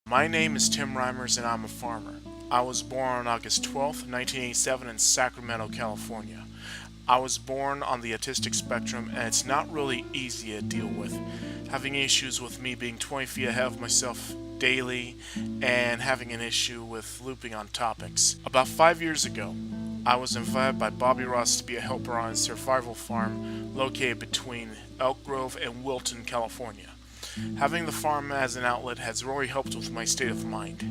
My name is Tim Reimers and I'm a farmer. I was born on August 12th, 1987 in Sacramento, California. I was born on the autistic spectrum and it's not really easy to deal with. Having issues with me being 20 feet ahead of myself daily and having an issue with looping on topics. About 5 years ago, I was invited by Bobby Ross to be a helper on his survival farm located between Elk Grove and Wilton, California. Having the farm as an outlet has really helped with my state of mind.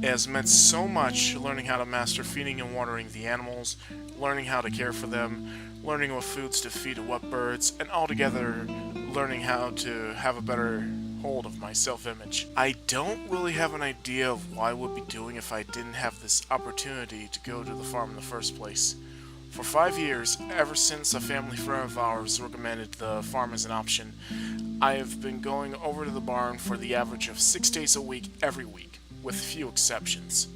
It has meant so much learning how to master feeding and watering the animals, learning how to care for them, learning what foods to feed to what birds, and altogether learning how to have a better hold of my self-image. I don't really have an idea of what I would be doing if I didn't have this opportunity to go to the farm in the first place. For 5 years, ever since a family friend of ours recommended the farm as an option, I have been going over to the barn for the average of 6 days a week every week, with few exceptions.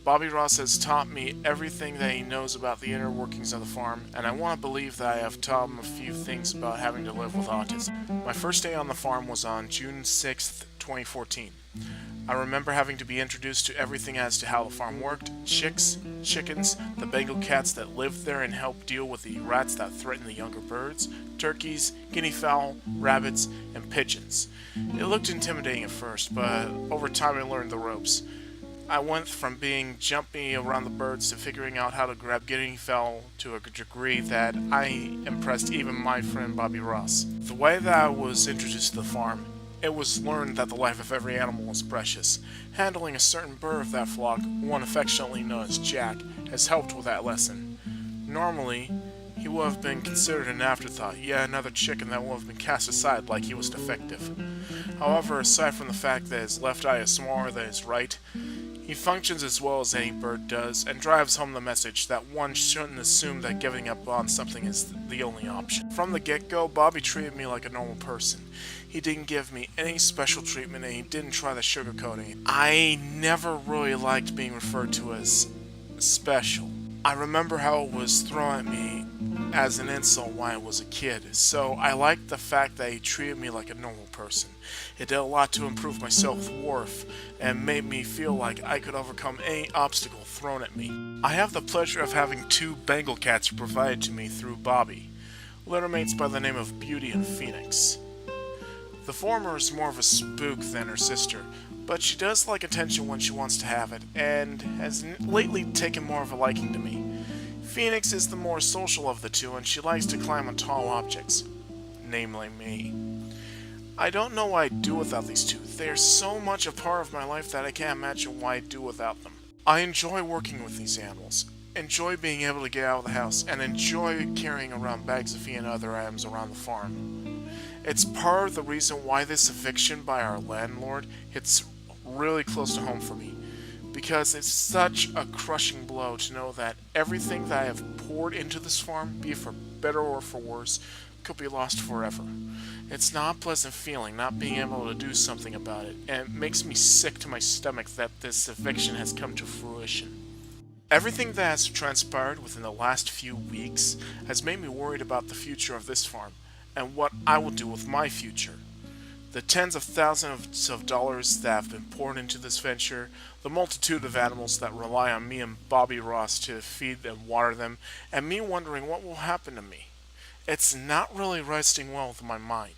Bobby Ross has taught me everything that he knows about the inner workings of the farm, and I want to believe that I have taught him a few things about having to live with autism. My first day on the farm was on June 6th, 2014. I remember having to be introduced to everything as to how the farm worked: chicks, chickens, the Bengal cats that lived there and helped deal with the rats that threatened the younger birds, turkeys, guinea fowl, rabbits, and pigeons. It looked intimidating at first, but over time I learned the ropes. I went from being jumpy around the birds to figuring out how to grab guinea fowl to a degree that I impressed even my friend Bobby Ross. The way that I was introduced to the farm, it was learned that the life of every animal is precious. Handling a certain bird of that flock, one affectionately known as Jack, has helped with that lesson. Normally, he would have been considered an afterthought, yet another chicken that would have been cast aside like he was defective. However, aside from the fact that his left eye is smaller than his right, he functions as well as any bird does and drives home the message that one shouldn't assume that giving up on something is the only option. From the get-go, Bobby treated me like a normal person. He didn't give me any special treatment and he didn't try to sugarcoat it. I never really liked being referred to as special. I remember how it was thrown at me as an insult when I was a kid, so I liked the fact that he treated me like a normal person. It did a lot to improve my self-worth and made me feel like I could overcome any obstacle thrown at me. I have the pleasure of having 2 Bengal cats provided to me through Bobby, littermates by the name of Beauty and Phoenix. The former is more of a spook than her sister, but she does like attention when she wants to have it, and has lately taken more of a liking to me. Phoenix is the more social of the two, and she likes to climb on tall objects, namely me. I don't know what I'd do without these two. They are so much a part of my life that I can't imagine what I'd do without them. I enjoy working with these animals, enjoy being able to get out of the house, and enjoy carrying around bags of feed and other items around the farm. It's part of the reason why this eviction by our landlord hits really close to home for me, because it's such a crushing blow to know that everything that I have poured into this farm, be it for better or for worse, could be lost forever. It's not a pleasant feeling not being able to do something about it, and it makes me sick to my stomach that this eviction has come to fruition. Everything that has transpired within the last few weeks has made me worried about the future of this farm, and what I will do with my future. The tens of thousands of dollars that have been poured into this venture, the multitude of animals that rely on me and Bobby Ross to feed and water them, and me wondering what will happen to me. It's not really resting well with my mind.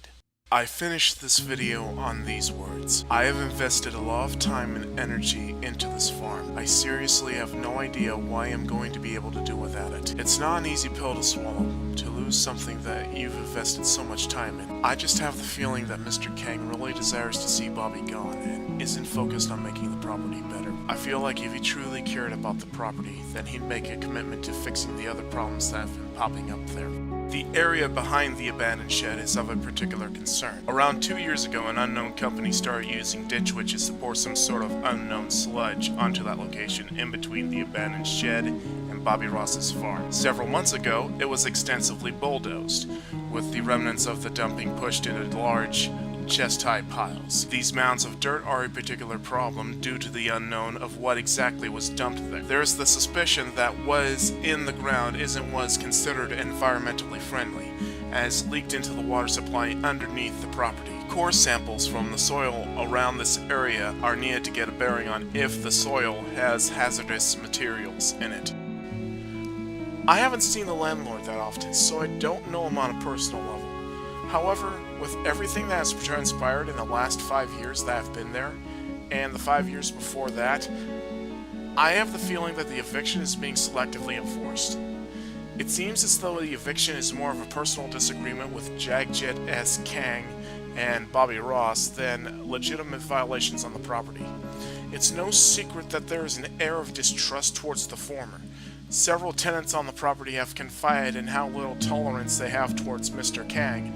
I finished this video on these words. I have invested a lot of time and energy into this farm. I seriously have no idea what I am going to be able to do without it. It's not an easy pill to swallow, to lose something that you've invested so much time in. I just have the feeling that Mr. Kang really desires to see Bobby gone and isn't focused on making the property better. I feel like if he truly cared about the property, then he'd make a commitment to fixing the other problems that have been popping up there. The area behind the abandoned shed is of a particular concern. Around 2 years ago, an unknown company started using ditch witches to pour some sort of unknown sludge onto that location in between the abandoned shed and Bobby Ross's farm. Several months ago, it was extensively bulldozed, with the remnants of the dumping pushed into large, chest-high piles. These mounds of dirt are a particular problem due to the unknown of what exactly was dumped there. There is the suspicion that what is in the ground isn't what is considered environmentally friendly, as leaked into the water supply underneath the property, core samples from the soil around this area are needed to get a bearing on if the soil has hazardous materials in it. I haven't seen the landlord that often, so I don't know him on a personal level. However, with everything that has transpired in the last 5 years that I've been there, and the 5 years before that, I have the feeling that the eviction is being selectively enforced. It seems as though the eviction is more of a personal disagreement with Jagjit S. Kang and Bobby Ross than legitimate violations on the property. It's no secret that there is an air of distrust towards the former. Several tenants on the property have confided in how little tolerance they have towards Mr. Kang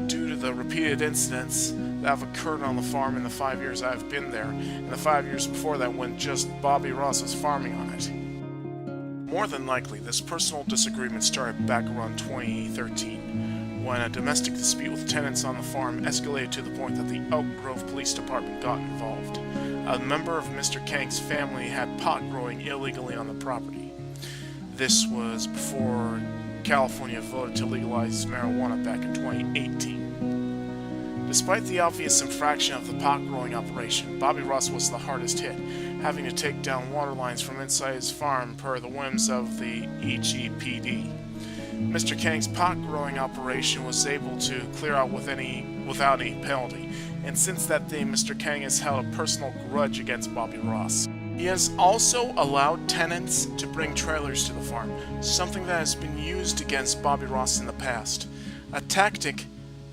due to the repeated incidents that have occurred on the farm in the 5 years I've been there, and the 5 years before that when just Bobby Ross was farming on it. More than likely, this personal disagreement started back around 2013, when a domestic dispute with tenants on the farm escalated to the point that the Elk Grove Police Department got involved. A member of Mr. Kang's family had pot growing illegally on the property. This was before California voted to legalize marijuana back in 2018. Despite the obvious infraction of the pot growing operation, Bobby Ross was the hardest hit, having to take down water lines from inside his farm per the whims of the EGPD. Mr. Kang's pot growing operation was able to clear out without any penalty, and since that day Mr. Kang has held a personal grudge against Bobby Ross. He has also allowed tenants to bring trailers to the farm, something that has been used against Bobby Ross in the past. A tactic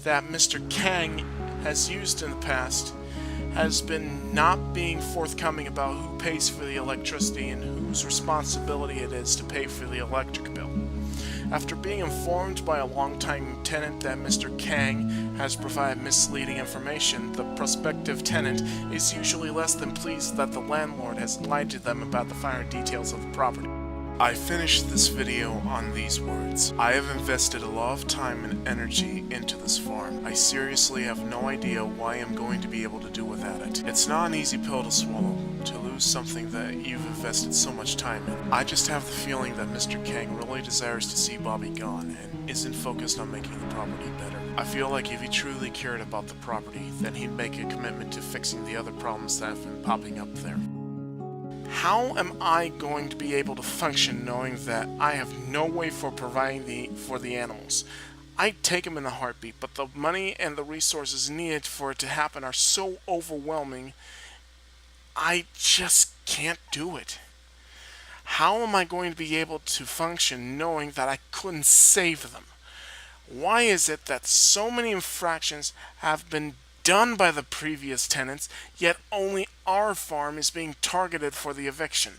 that Mr. Kang has used in the past has been not being forthcoming about who pays for the electricity and whose responsibility it is to pay for the electric bill. After being informed by a longtime tenant that Mr. Kang has provided misleading information, the prospective tenant is usually less than pleased that the landlord has lied to them about the finer details of the property. I finished this video on these words. I have invested a lot of time and energy into this farm. I seriously have no idea why I'm going to be able to do without it. It's not an easy pill to swallow, to lose something that you've invested so much time in. I just have the feeling that Mr. Kang really desires to see Bobby gone and isn't focused on making the property better. I feel like if he truly cared about the property, then he'd make a commitment to fixing the other problems that have been popping up there. How am I going to be able to function knowing that I have no way for providing for the animals? I'd take them in a heartbeat, but the money and the resources needed for it to happen are so overwhelming, I just can't do it. How am I going to be able to function knowing that I couldn't save them? Why is it that so many infractions have been done by the previous tenants, yet only our farm is being targeted for the eviction?